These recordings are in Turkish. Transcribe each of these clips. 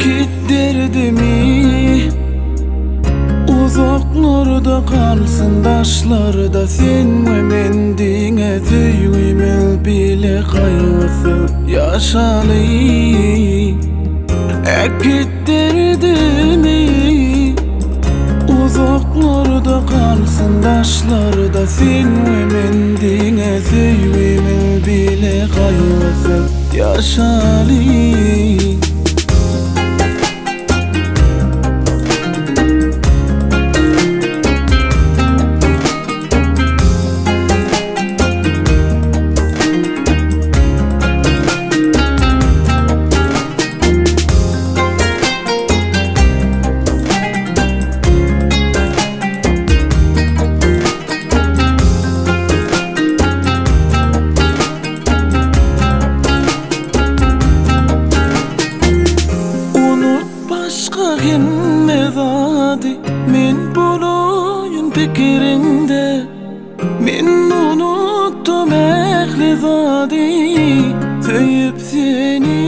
Ekit derdimi uzaklarda kalsın taşlarda, sen ve men diňe süýgümel bile kaygısy yaşaly. Ekit derdimi uzaklarda kalsın taşlarda, sen ve men diňe süýgümel bile kaygısy yaşaly. Gimmezadi men boloyun pikirinde, men unuttum ehli zadi söýüp seni.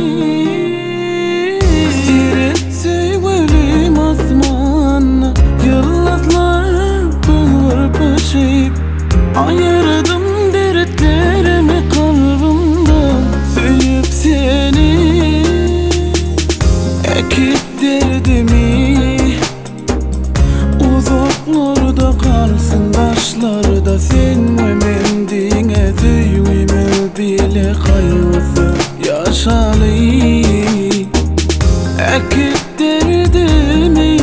Siret söýgelim asmana, yıldızlar pırpışıp ayırdım dertlerimi kalbimden söýüp seni. Ekit derdimi uzaklarda kalsın taşlarda, sen ve men diňe süýgümel bile kaygısy yaşaly. Ekit derdimi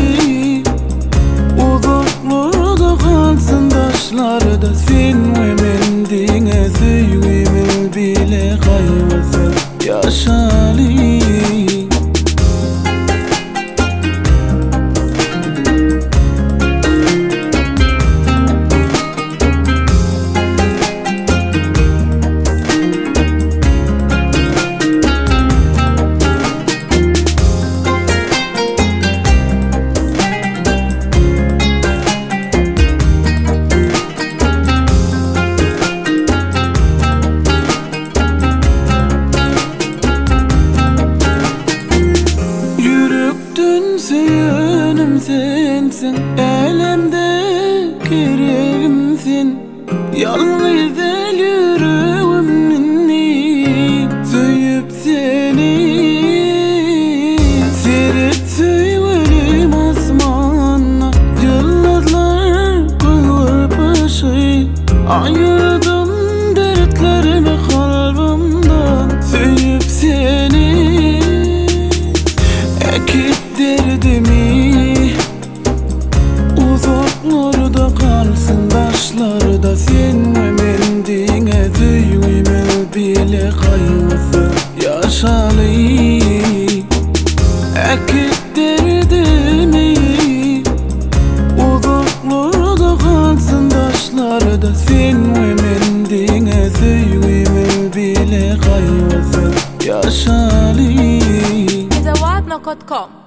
uzaklarda kalsın taşlarda, sen ve men diňe süýgümel bile kaygısy yaşaly. Süýenim sensin, elimde keregimsin, yalnız el yüreğimni söýüp seni. Siret söýgelim asmana, yıldızlar pırpışyp ayırdım dertlerimi kalbimden söýüp seni. Ekit derdimi uzaklarda kalsın taşlarda, sen ve men diňe süýgümel bile kaygısy yaşaly. Ekit derdimi uzaklarda kalsın taşlarda, sen ve men diňe süýgümel bile kaygısy yaşaly. Izawadno.com